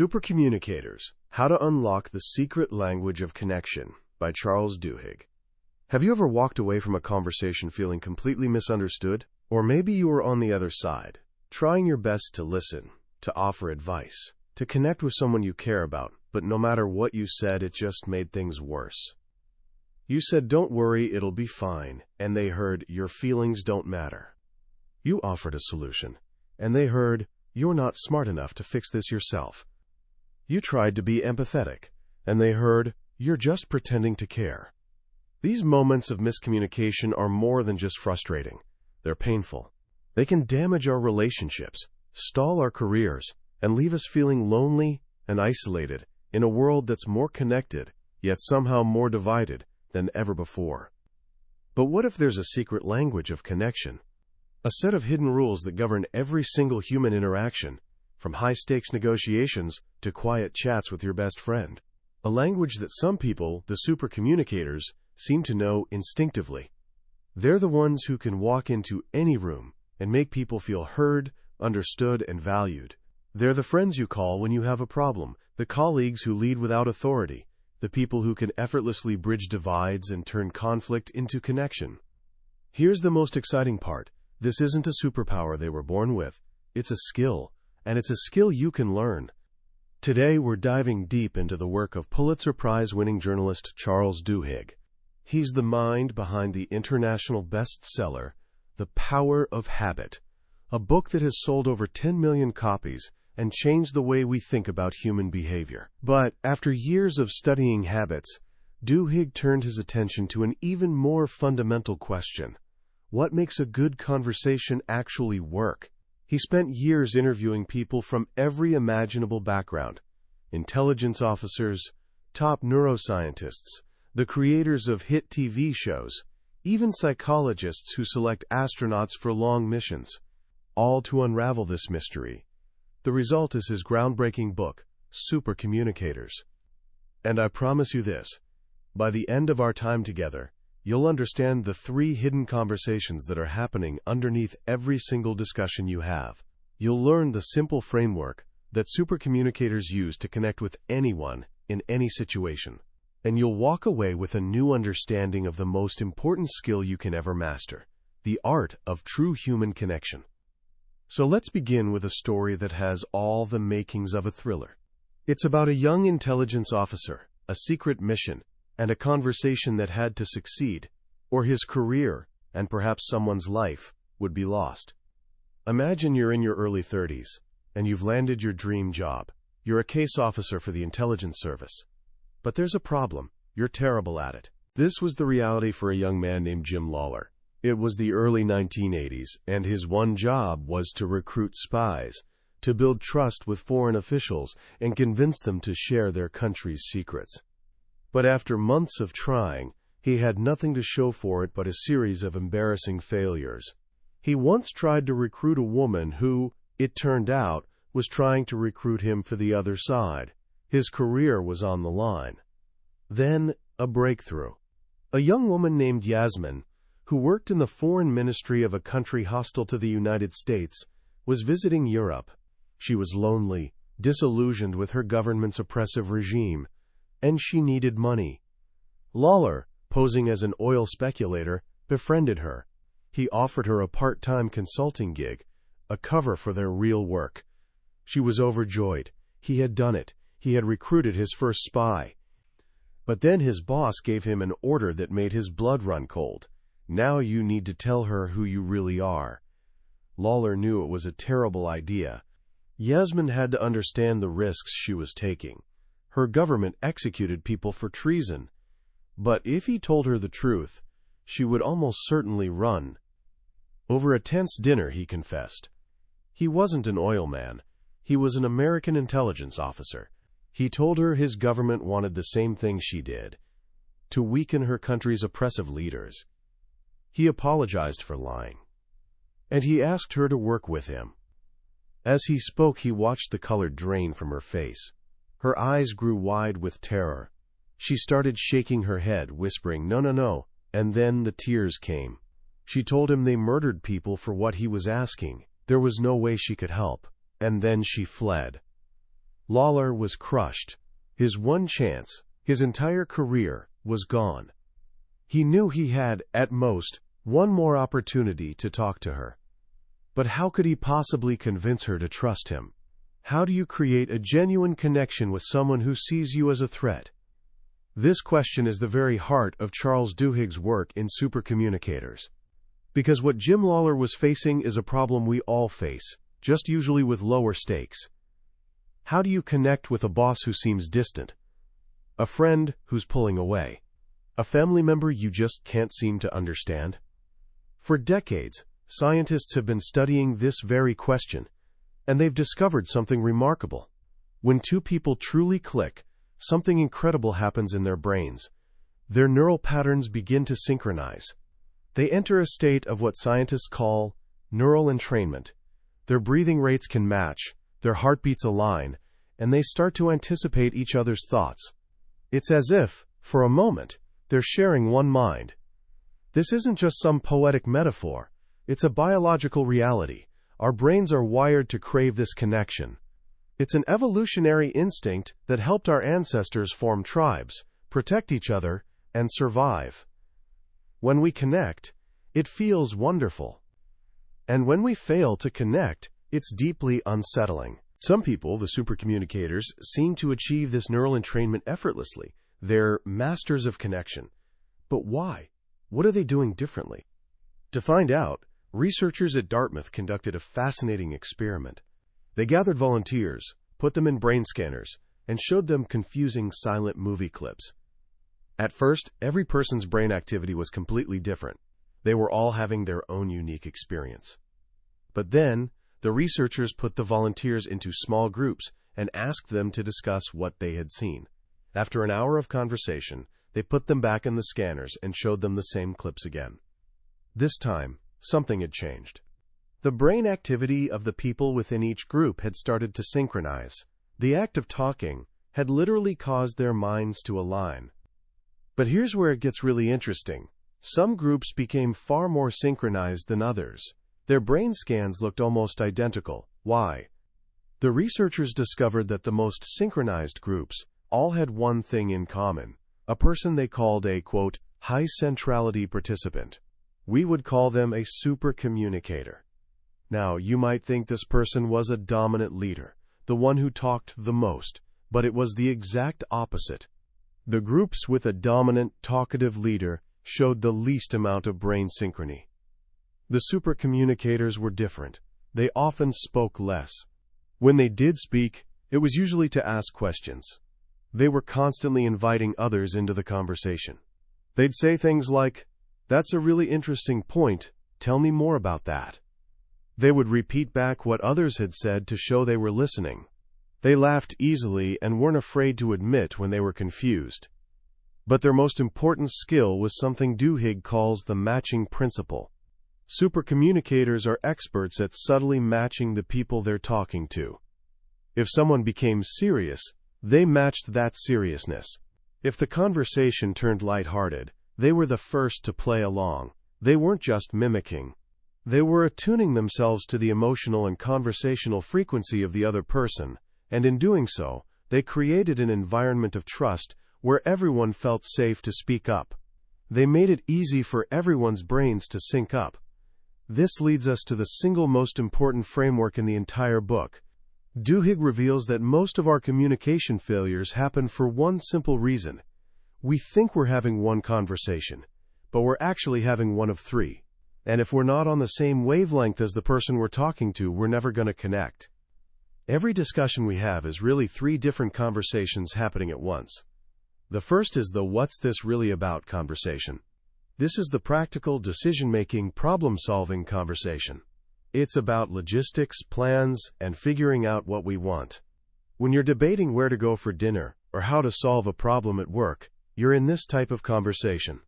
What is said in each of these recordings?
Supercommunicators: How to Unlock the Secret Language of Connection by Charles Duhigg. Have you ever walked away from a conversation feeling completely misunderstood? Or maybe you were on the other side, trying your best to listen, to offer advice, to connect with someone you care about, but no matter what you said, it just made things worse. You said, "Don't worry, it'll be fine," and they heard, "Your feelings don't matter." You offered a solution, and they heard, "You're not smart enough to fix this yourself." You tried to be empathetic, and they heard, "You're just pretending to care." These moments of miscommunication are more than just frustrating. They're painful. They can damage our relationships, stall our careers, and leave us feeling lonely and isolated in a world that's more connected, yet somehow more divided than ever before. But what if there's a secret language of connection? A set of hidden rules that govern every single human interaction, from high-stakes negotiations to quiet chats with your best friend. A language that some people, the supercommunicators, seem to know instinctively. They're the ones who can walk into any room and make people feel heard, understood, and valued. They're the friends you call when you have a problem, the colleagues who lead without authority, the people who can effortlessly bridge divides and turn conflict into connection. Here's the most exciting part. This isn't a superpower they were born with. It's a skill, and it's a skill you can learn. Today, we're diving deep into the work of Pulitzer Prize-winning journalist Charles Duhigg. He's the mind behind the international bestseller, The Power of Habit, a book that has sold over 10 million copies and changed the way we think about human behavior. But after years of studying habits, Duhigg turned his attention to an even more fundamental question: what makes a good conversation actually work? He spent years interviewing people from every imaginable background: intelligence officers, top neuroscientists, the creators of hit TV shows, even psychologists who select astronauts for long missions, all to unravel this mystery. The result is his groundbreaking book, Supercommunicators. And I promise you this: by the end of our time together, you'll understand the 3 hidden conversations that are happening underneath every single discussion you have. You'll learn the simple framework that supercommunicators use to connect with anyone in any situation. And you'll walk away with a new understanding of the most important skill you can ever master: the art of true human connection. So let's begin with a story that has all the makings of a thriller. It's about a young intelligence officer, a secret mission, and a conversation that had to succeed, or his career, and perhaps someone's life, would be lost. Imagine you're in your early 30s, and you've landed your dream job. You're a case officer for the intelligence service. But there's a problem: you're terrible at it. This was the reality for a young man named Jim Lawler. It was the early 1980s, and his one job was to recruit spies, to build trust with foreign officials, and convince them to share their country's secrets. But after months of trying, he had nothing to show for it but a series of embarrassing failures. He once tried to recruit a woman who, it turned out, was trying to recruit him for the other side. His career was on the line. Then, a breakthrough. A young woman named Yasmin, who worked in the foreign ministry of a country hostile to the United States, was visiting Europe. She was lonely, disillusioned with her government's oppressive regime, and she needed money. Lawler, posing as an oil speculator, befriended her. He offered her a part-time consulting gig, a cover for their real work. She was overjoyed. He had done it. He had recruited his first spy. But then his boss gave him an order that made his blood run cold. "Now you need to tell her who you really are." Lawler knew it was a terrible idea. Yasmin had to understand the risks she was taking. Her government executed people for treason. But if he told her the truth, she would almost certainly run. Over a tense dinner, he confessed. He wasn't an oil man. He was an American intelligence officer. He told her his government wanted the same thing she did: to weaken her country's oppressive leaders. He apologized for lying, and he asked her to work with him. As he spoke, he watched the color drain from her face. Her eyes grew wide with terror. She started shaking her head, whispering, "No, no, no," and then the tears came. She told him they murdered people for what he was asking. There was no way she could help. And then she fled. Lawler was crushed. His one chance, his entire career, was gone. He knew he had, at most, one more opportunity to talk to her. But how could he possibly convince her to trust him? How do you create a genuine connection with someone who sees you as a threat? This question is the very heart of Charles Duhigg's work in Supercommunicators. Because what Jim Lawler was facing is a problem we all face, just usually with lower stakes. How do you connect with a boss who seems distant? A friend who's pulling away? A family member you just can't seem to understand? For decades, scientists have been studying this very question, and they've discovered something remarkable. When two people truly click, something incredible happens in their brains. Their neural patterns begin to synchronize. They enter a state of what scientists call neural entrainment. Their breathing rates can match, their heartbeats align, and they start to anticipate each other's thoughts. It's as if, for a moment, they're sharing one mind. This isn't just some poetic metaphor. It's a biological reality. Our brains are wired to crave this connection. It's an evolutionary instinct that helped our ancestors form tribes, protect each other, and survive. When we connect, it feels wonderful. And when we fail to connect, it's deeply unsettling. Some people, the supercommunicators, seem to achieve this neural entrainment effortlessly. They're masters of connection. But why? What are they doing differently? To find out, researchers at Dartmouth conducted a fascinating experiment. They gathered volunteers, put them in brain scanners, and showed them confusing silent movie clips. At first, every person's brain activity was completely different. They were all having their own unique experience. But then, the researchers put the volunteers into small groups and asked them to discuss what they had seen. After an hour of conversation, they put them back in the scanners and showed them the same clips again. This time, something had changed. The brain activity of the people within each group had started to synchronize. The act of talking had literally caused their minds to align. But here's where it gets really interesting. Some groups became far more synchronized than others. Their brain scans looked almost identical. Why? The researchers discovered that the most synchronized groups all had one thing in common, a person they called a, quote, high centrality participant. We would call them a supercommunicator. Now, you might think this person was a dominant leader, the one who talked the most, but it was the exact opposite. The groups with a dominant, talkative leader showed the least amount of brain synchrony. The supercommunicators were different. They often spoke less. When they did speak, it was usually to ask questions. They were constantly inviting others into the conversation. They'd say things like, "That's a really interesting point. Tell me more about that." They would repeat back what others had said to show they were listening. They laughed easily and weren't afraid to admit when they were confused. But their most important skill was something Duhigg calls the matching principle. Supercommunicators are experts at subtly matching the people they're talking to. If someone became serious, they matched that seriousness. If the conversation turned lighthearted, they were the first to play along. They weren't just mimicking. They were attuning themselves to the emotional and conversational frequency of the other person, and in doing so, they created an environment of trust where everyone felt safe to speak up. They made it easy for everyone's brains to sync up. This leads us to the single most important framework in the entire book. Duhigg reveals that most of our communication failures happen for one simple reason. We think we're having one conversation, but we're actually having one of three. And if we're not on the same wavelength as the person we're talking to, we're never going to connect. Every discussion we have is really three different conversations happening at once. The first is the "what's this really about" conversation. This is the practical, decision-making, problem-solving conversation. It's about logistics, plans, and figuring out what we want. When you're debating where to go for dinner or how to solve a problem at work, you're in this type of conversation.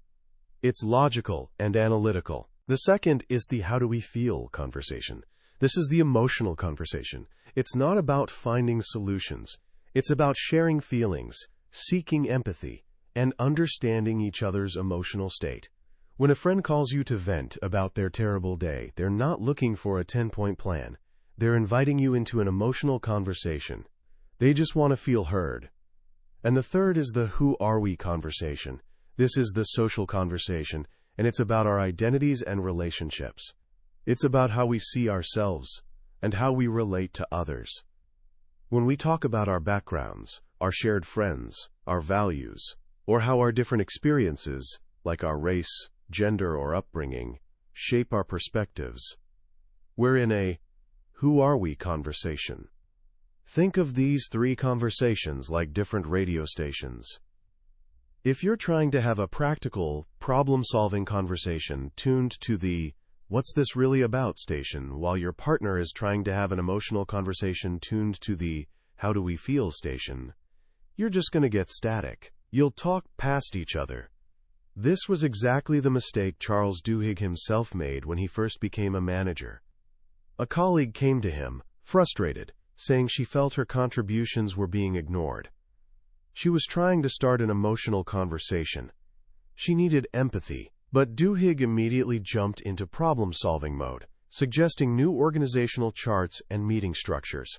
It's logical and analytical. The second is the "how do we feel" conversation. This is the emotional conversation. It's not about finding solutions. It's about sharing feelings, seeking empathy, and understanding each other's emotional state. When a friend calls you to vent about their terrible day, they're not looking for a 10-point plan. They're inviting you into an emotional conversation. They just want to feel heard. And the third is the who are we conversation. This is the social conversation, and it's about our identities and relationships. It's about how we see ourselves and how we relate to others. When we talk about our backgrounds, our shared friends, our values, or how our different experiences, like our race, gender, or upbringing, shape our perspectives, we're in a who are we conversation. Think of these three conversations like different radio stations. If you're trying to have a practical, problem-solving conversation tuned to the "what's this really about" station, while your partner is trying to have an emotional conversation tuned to the "how do we feel" station, you're just going to get static. You'll talk past each other. This was exactly the mistake Charles Duhigg himself made when he first became a manager. A colleague came to him, frustrated, saying she felt her contributions were being ignored. She was trying to start an emotional conversation. She needed empathy, but Duhigg immediately jumped into problem-solving mode, suggesting new organizational charts and meeting structures.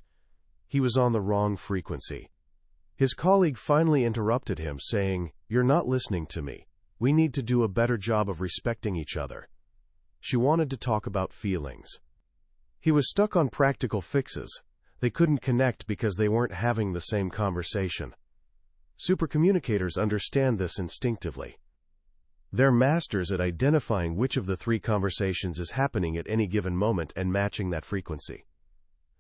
He was on the wrong frequency. His colleague finally interrupted him, saying, "You're not listening to me. We need to do a better job of respecting each other." She wanted to talk about feelings. He was stuck on practical fixes. They couldn't connect because they weren't having the same conversation. Supercommunicators understand this instinctively. They're masters at identifying which of the three conversations is happening at any given moment and matching that frequency.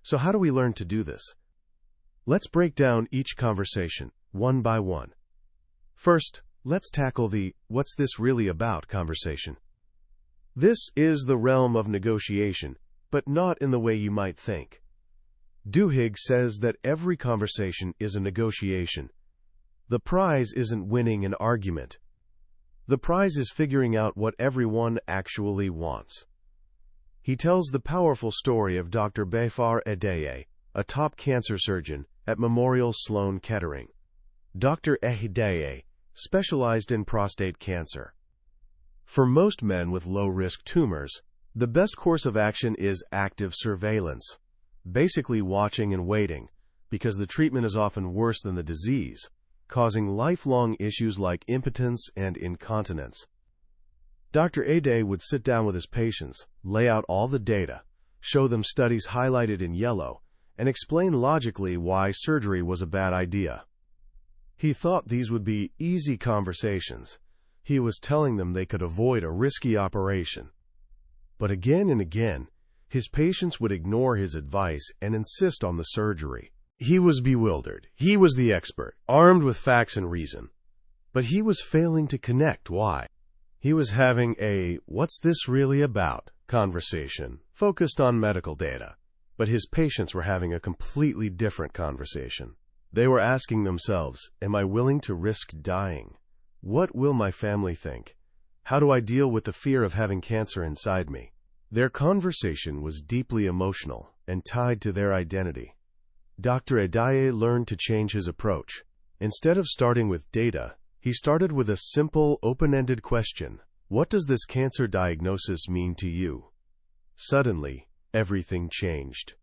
So how do we learn to do this? Let's break down each conversation, one by one. First, let's tackle the "what's this really about" conversation. This is the realm of negotiation, but not in the way you might think. Duhigg says that every conversation is a negotiation. The prize isn't winning an argument. The prize is figuring out what everyone actually wants. He tells the powerful story of Dr. Bayfar Edeye, a top cancer surgeon at Memorial Sloan Kettering. Dr. Edeye specialized in prostate cancer. For most men with low-risk tumors, the best course of action is active surveillance, basically watching and waiting, because the treatment is often worse than the disease, causing lifelong issues like impotence and incontinence. Dr. Edeye would sit down with his patients, lay out all the data, show them studies highlighted in yellow, and explain logically why surgery was a bad idea. He thought these would be easy conversations. He was telling them they could avoid a risky operation. But again and again, his patients would ignore his advice and insist on the surgery. He was bewildered. He was the expert, armed with facts and reason. But he was failing to connect. Why? He was having a "what's this really about" conversation, focused on medical data. But his patients were having a completely different conversation. They were asking themselves, "Am I willing to risk dying? What will my family think? How do I deal with the fear of having cancer inside me?" Their conversation was deeply emotional and tied to their identity. Dr. Edeye learned to change his approach. Instead of starting with data, he started with a simple, open-ended question: "What does this cancer diagnosis mean to you?" Suddenly, everything changed.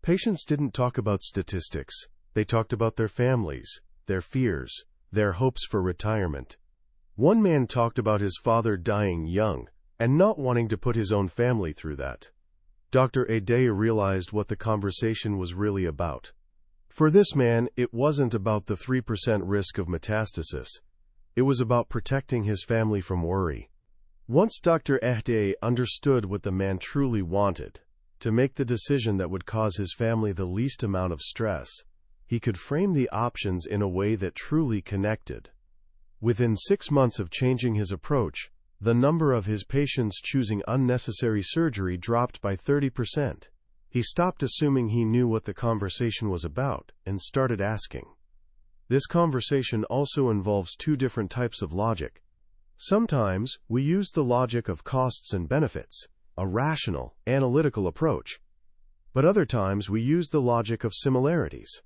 Patients didn't talk about statistics. They talked about their families, their fears, their hopes for retirement. One man talked about his father dying young and not wanting to put his own family through that. Dr. Edeye realized what the conversation was really about. For this man, it wasn't about the 3% risk of metastasis. It was about protecting his family from worry. Once Dr. Edeye understood what the man truly wanted, to make the decision that would cause his family the least amount of stress, he could frame the options in a way that truly connected. Within 6 months of changing his approach, the number of his patients choosing unnecessary surgery dropped by 30%. He stopped assuming he knew what the conversation was about and started asking. This conversation also involves two different types of logic. Sometimes we use the logic of costs and benefits, a rational, analytical approach. But other times we use the logic of similarities.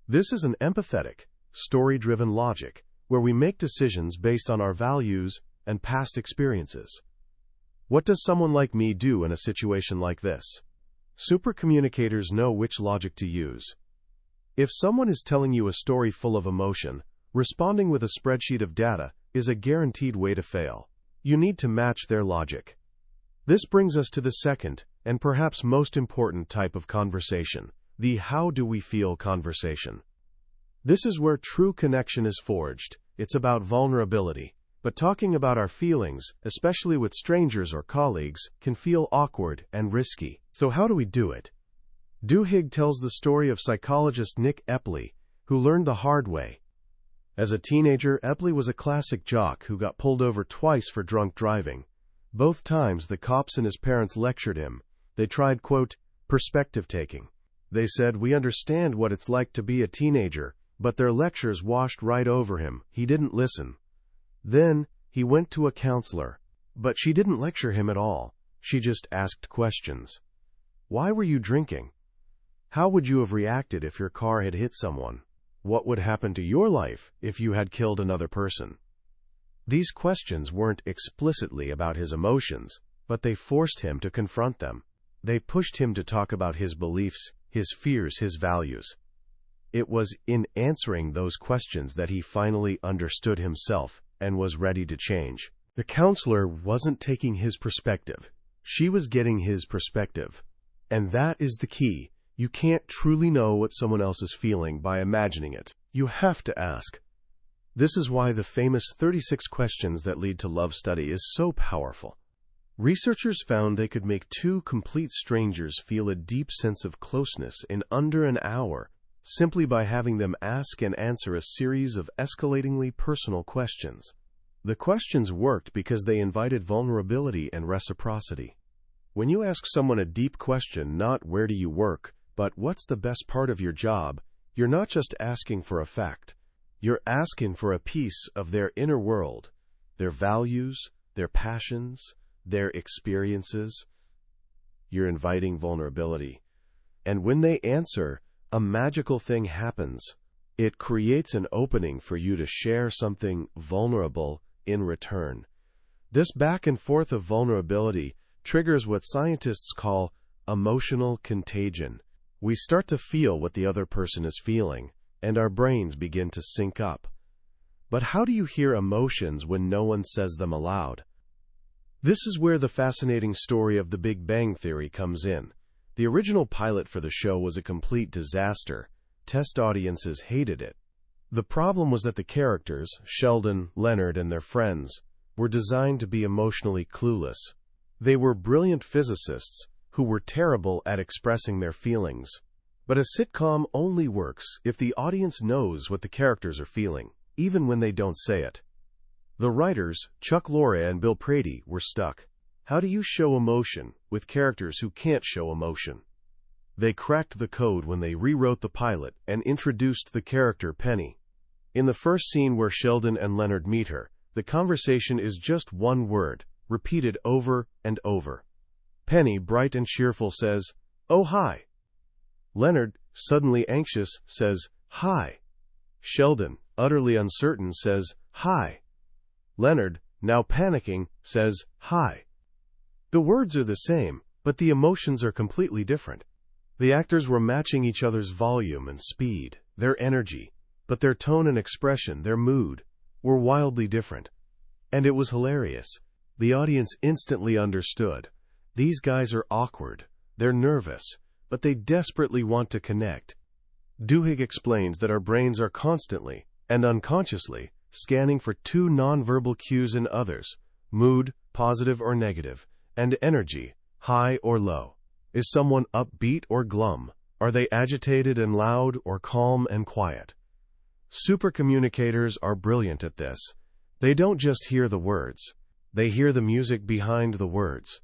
This is an empathetic, story-driven logic, where we make decisions based on our values and past experiences. What does someone like me do in a situation like this? Supercommunicators know which logic to use. If someone is telling you a story full of emotion, responding with a spreadsheet of data is a guaranteed way to fail. You need to match their logic. This brings us to the second, and perhaps most important type of conversation, the how do we feel conversation. This is where true connection is forged. It's about vulnerability. But talking about our feelings, especially with strangers or colleagues, can feel awkward and risky. So how do we do it? Duhigg tells the story of psychologist Nick Epley, who learned the hard way. As a teenager, Epley was a classic jock who got pulled over twice for drunk driving. Both times, the cops and his parents lectured him. They tried, quote, perspective taking. They said, "We understand what it's like to be a teenager," but their lectures washed right over him. He didn't listen. Then, he went to a counselor. But she didn't lecture him at all. She just asked questions. Why were you drinking? How would you have reacted if your car had hit someone? What would happen to your life if you had killed another person? These questions weren't explicitly about his emotions, but they forced him to confront them. They pushed him to talk about his beliefs, his fears, his values. It was in answering those questions that he finally understood himself and was ready to change. The counselor wasn't taking his perspective. She was getting his perspective. And that is the key. You can't truly know what someone else is feeling by imagining it. You have to ask. This is why the famous 36 questions that lead to love study is so powerful. Researchers found they could make two complete strangers feel a deep sense of closeness in under an hour, simply by having them ask and answer a series of escalatingly personal questions. The questions worked because they invited vulnerability and reciprocity. When you ask someone a deep question, not "where do you work," but "what's the best part of your job," you're not just asking for a fact. You're asking for a piece of their inner world, their values, their passions, their experiences. You're inviting vulnerability. And when they answer, a magical thing happens. It creates an opening for you to share something vulnerable in return. This back and forth of vulnerability triggers what scientists call emotional contagion. We start to feel what the other person is feeling, and our brains begin to sync up. But how do you hear emotions when no one says them aloud? This is where the fascinating story of the Big Bang Theory comes in. The original pilot for the show was a complete disaster. Test audiences hated it. The problem was that the characters, Sheldon, Leonard, and their friends, were designed to be emotionally clueless. They were brilliant physicists who were terrible at expressing their feelings. But a sitcom only works if the audience knows what the characters are feeling, even when they don't say it. The writers, Chuck Lorre and Bill Prady, were stuck. How do you show emotion with characters who can't show emotion? They cracked the code when they rewrote the pilot and introduced the character Penny. In the first scene where Sheldon and Leonard meet her, the conversation is just one word, repeated over and over. Penny, bright and cheerful, says, "Oh, hi." Leonard, suddenly anxious, says, "Hi." Sheldon, utterly uncertain, says, "Hi." Leonard, now panicking, says, "Hi." The words are the same, but the emotions are completely different. The actors were matching each other's volume and speed, their energy, but their tone and expression, their mood, were wildly different. And it was hilarious. The audience instantly understood. These guys are awkward, they're nervous, but they desperately want to connect. Duhigg explains that our brains are constantly, and unconsciously, scanning for two nonverbal cues in others: mood, positive or negative, and energy, high or low. Is someone upbeat or glum? Are they agitated and loud or calm and quiet? Supercommunicators are brilliant at this. They don't just hear the words. They hear the music behind the words.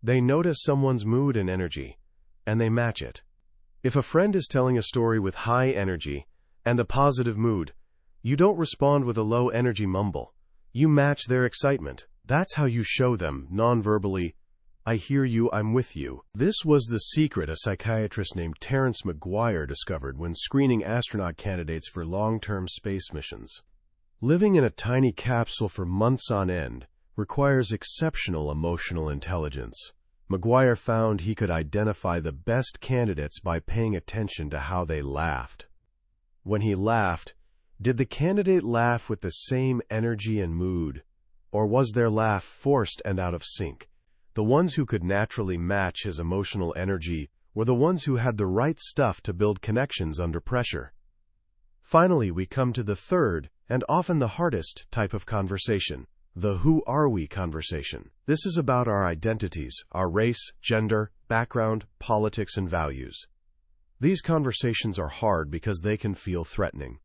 They notice someone's mood and energy, and they match it. If a friend is telling a story with high energy and a positive mood, you don't respond with a low energy mumble. You match their excitement. That's how you show them, non-verbally, "I hear you, I'm with you." This was the secret a psychiatrist named Terrence McGuire discovered when screening astronaut candidates for long-term space missions. Living in a tiny capsule for months on end requires exceptional emotional intelligence. McGuire found he could identify the best candidates by paying attention to how they laughed. When he laughed, did the candidate laugh with the same energy and mood, or was their laugh forced and out of sync? The ones who could naturally match his emotional energy were the ones who had the right stuff to build connections under pressure. Finally, we come to the third, and often the hardest, type of conversation, the who are we conversation. This is about our identities, our race, gender, background, politics, and values. These conversations are hard because they can feel threatening.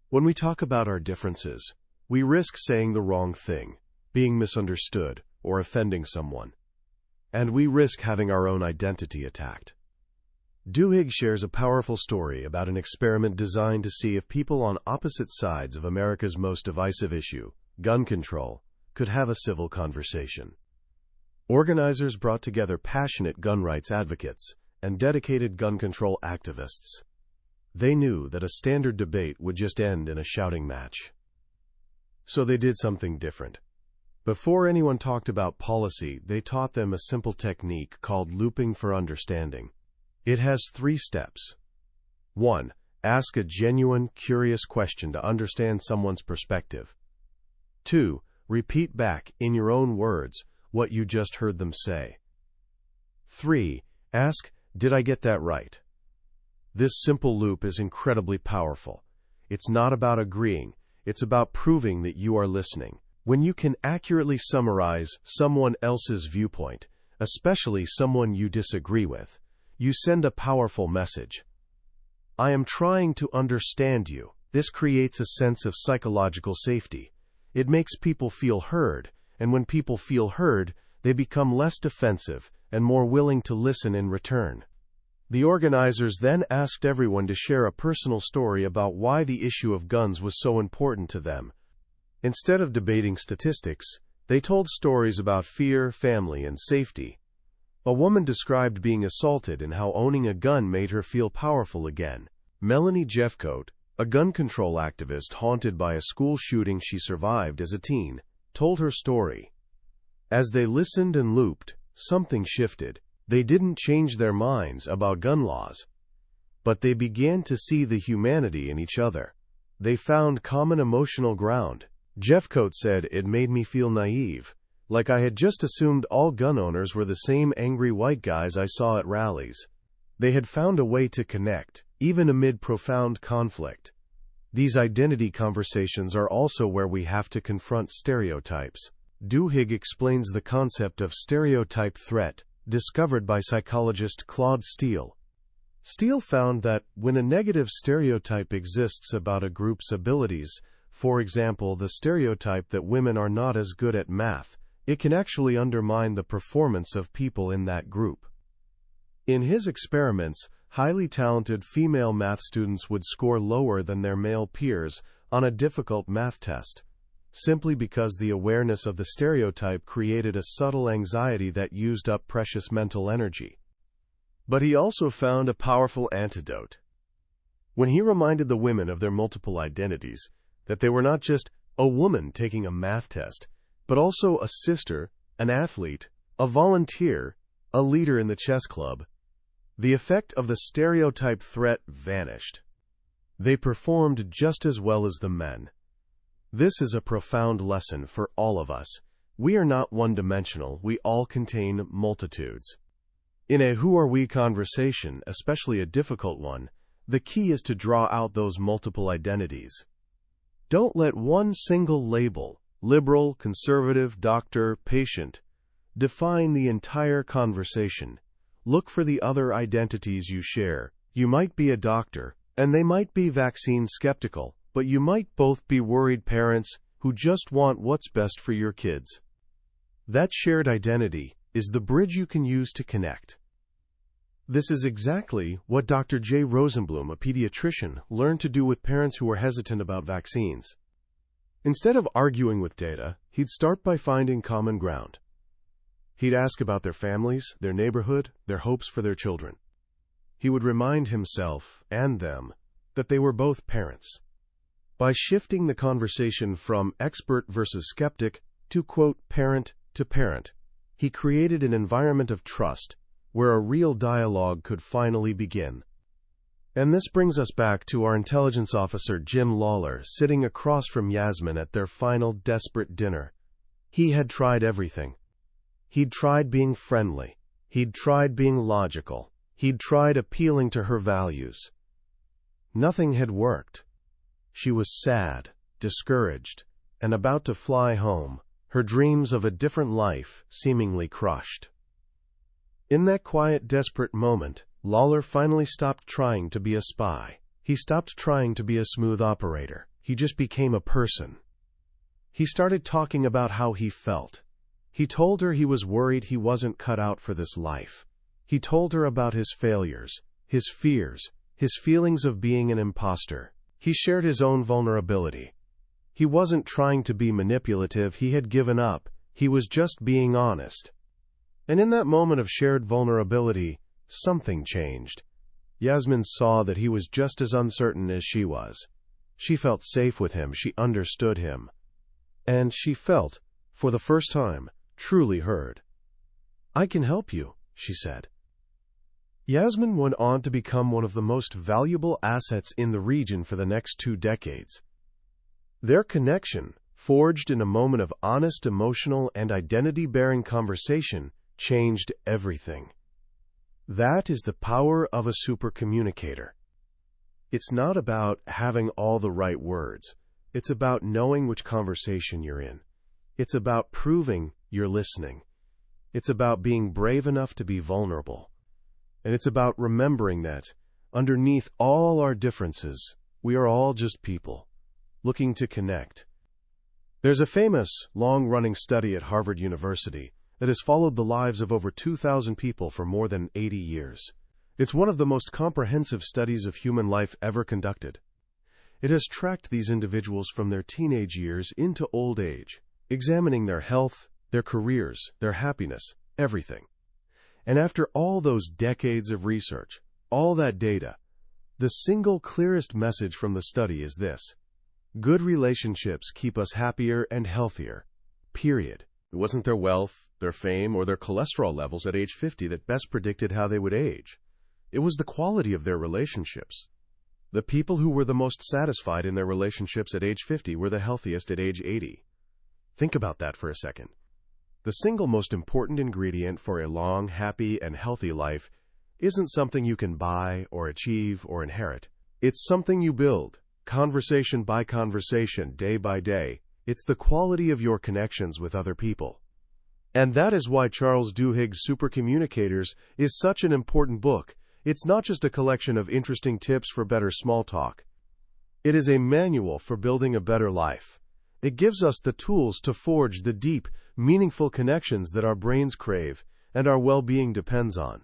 When we talk about our differences, we risk saying the wrong thing, being misunderstood, or offending someone. And we risk having our own identity attacked. Duhigg shares a powerful story about an experiment designed to see if people on opposite sides of America's most divisive issue, gun control, could have a civil conversation. Organizers brought together passionate gun rights advocates and dedicated gun control activists. They knew that a standard debate would just end in a shouting match. So they did something different. Before anyone talked about policy, they taught them a simple technique called looping for understanding. It has 3 steps. 1. Ask a genuine, curious question to understand someone's perspective. 2. Repeat back, in your own words, what you just heard them say. 3. Ask, did I get that right? This simple loop is incredibly powerful. It's not about agreeing, it's about proving that you are listening. When you can accurately summarize someone else's viewpoint, especially someone you disagree with, you send a powerful message. I am trying to understand you. This creates a sense of psychological safety. It makes people feel heard, and when people feel heard, they become less defensive and more willing to listen in return. The organizers then asked everyone to share a personal story about why the issue of guns was so important to them. Instead of debating statistics, they told stories about fear, family, and safety. A woman described being assaulted and how owning a gun made her feel powerful again. Melanie Jeffcoat, a gun control activist haunted by a school shooting she survived as a teen, told her story. As they listened and looped, something shifted. They didn't change their minds about gun laws, but they began to see the humanity in each other. They found common emotional ground. Jeffcoat said, it made me feel naive, like I had just assumed all gun owners were the same angry white guys I saw at rallies. They had found a way to connect, even amid profound conflict. These identity conversations are also where we have to confront stereotypes. Duhigg explains the concept of stereotype threat, discovered by psychologist Claude Steele. Steele found that when a negative stereotype exists about a group's abilities, for example, the stereotype that women are not as good at math, it can actually undermine the performance of people in that group. In his experiments, highly talented female math students would score lower than their male peers on a difficult math test, simply because the awareness of the stereotype created a subtle anxiety that used up precious mental energy. But he also found a powerful antidote. When he reminded the women of their multiple identities, that they were not just a woman taking a math test, but also a sister, an athlete, a volunteer, a leader in the chess club, the effect of the stereotype threat vanished. They performed just as well as the men. This is a profound lesson for all of us. We are not one-dimensional, we all contain multitudes. In a who are we conversation, especially a difficult one, the key is to draw out those multiple identities. Don't let one single label, liberal, conservative, doctor, patient, define the entire conversation. Look for the other identities you share. You might be a doctor, and they might be vaccine skeptical, but you might both be worried parents who just want what's best for your kids. That shared identity is the bridge you can use to connect. This is exactly what Dr. Jay Rosenblum, a pediatrician, learned to do with parents who were hesitant about vaccines. Instead of arguing with data, he'd start by finding common ground. He'd ask about their families, their neighborhood, their hopes for their children. He would remind himself and them that they were both parents. By shifting the conversation from expert versus skeptic to, quote, parent to parent, He created an environment of trust where a real dialogue could finally begin. And this brings us back to our intelligence officer Jim Lawler sitting across from Yasmin at their final desperate dinner. He had tried everything. He'd tried being friendly. He'd tried being logical. He'd tried appealing to her values. Nothing had worked. She was sad, discouraged, and about to fly home, her dreams of a different life seemingly crushed. In that quiet, desperate moment, Lawler finally stopped trying to be a spy. He stopped trying to be a smooth operator. He just became a person. He started talking about how he felt. He told her he was worried he wasn't cut out for this life. He told her about his failures, his fears, his feelings of being an imposter. He shared his own vulnerability. He wasn't trying to be manipulative. He had given up. He was just being honest. And in that moment of shared vulnerability, something changed. Yasmin saw that he was just as uncertain as she was. She felt safe with him. She understood him. And she felt, for the first time, truly heard. "I can help you," she said. Yasmin went on to become one of the most valuable assets in the region for the next 2 decades. Their connection, forged in a moment of honest emotional and identity-bearing conversation, changed everything. That is the power of a supercommunicator. It's not about having all the right words. It's about knowing which conversation you're in. It's about proving you're listening. It's about being brave enough to be vulnerable. And it's about remembering that, underneath all our differences, we are all just people, looking to connect. There's a famous, long-running study at Harvard University that has followed the lives of over 2,000 people for more than 80 years. It's one of the most comprehensive studies of human life ever conducted. It has tracked these individuals from their teenage years into old age, examining their health, their careers, their happiness, everything. And after all those decades of research, all that data, the single clearest message from the study is this: good relationships keep us happier and healthier. Period. It wasn't their wealth, their fame, or their cholesterol levels at age 50 that best predicted how they would age. It was the quality of their relationships. The people who were the most satisfied in their relationships at age 50 were the healthiest at age 80. Think about that for a second. The single most important ingredient for a long, happy, and healthy life isn't something you can buy or achieve or inherit. It's something you build, conversation by conversation, day by day. It's the quality of your connections with other people. And that is why Charles Duhigg's Supercommunicators is such an important book. It's not just a collection of interesting tips for better small talk. It is a manual for building a better life. It gives us the tools to forge the deep, meaningful connections that our brains crave and our well-being depends on.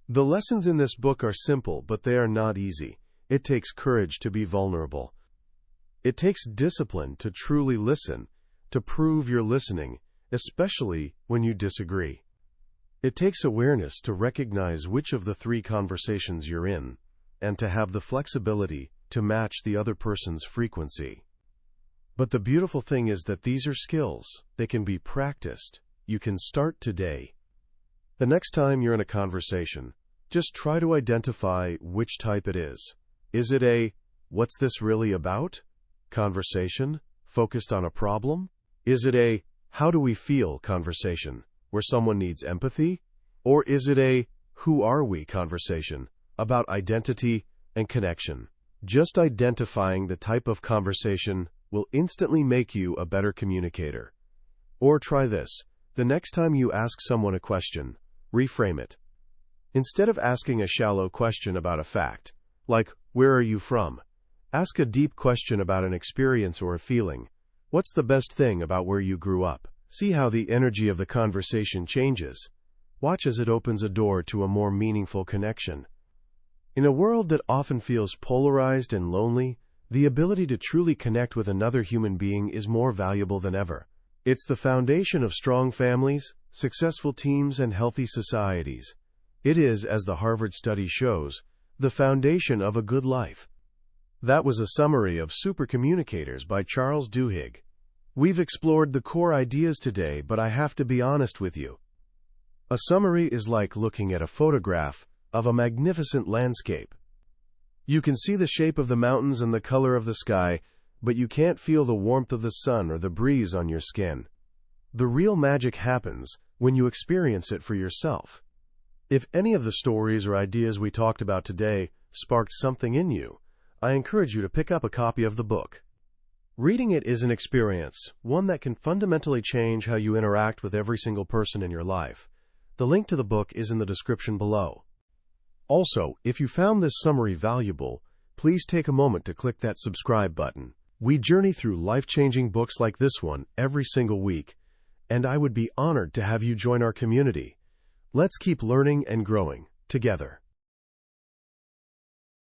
The lessons in this book are simple, but they are not easy. It takes courage to be vulnerable. It takes discipline to truly listen, to prove you're listening, especially when you disagree. It takes awareness to recognize which of the 3 conversations you're in, and to have the flexibility to match the other person's frequency. But the beautiful thing is that these are skills. They can be practiced. You can start today. The next time you're in a conversation, just try to identify which type it is. Is it a, "What's this really about?" conversation, focused on a problem? Is it a, "How do we feel?" conversation, where someone needs empathy? Or is it a, "Who are we?" conversation, about identity and connection? Just identifying the type of conversation will instantly make you a better communicator. Or try this. The next time you ask someone a question, reframe it. Instead of asking a shallow question about a fact, like, "Where are you from?" ask a deep question about an experience or a feeling. What's the best thing about where you grew up? See how the energy of the conversation changes. Watch as it opens a door to a more meaningful connection. In a world that often feels polarized and lonely, the ability to truly connect with another human being is more valuable than ever. It's the foundation of strong families, successful teams, and healthy societies. It is, as the Harvard study shows, the foundation of a good life. That was a summary of Supercommunicators by Charles Duhigg. We've explored the core ideas today, but I have to be honest with you. A summary is like looking at a photograph of a magnificent landscape. You can see the shape of the mountains and the color of the sky, but you can't feel the warmth of the sun or the breeze on your skin. The real magic happens when you experience it for yourself. If any of the stories or ideas we talked about today sparked something in you, I encourage you to pick up a copy of the book. Reading it is an experience, one that can fundamentally change how you interact with every single person in your life. The link to the book is in the description below. Also, if you found this summary valuable, please take a moment to click that subscribe button. We journey through life-changing books like this one every single week, and I would be honored to have you join our community. Let's keep learning and growing together.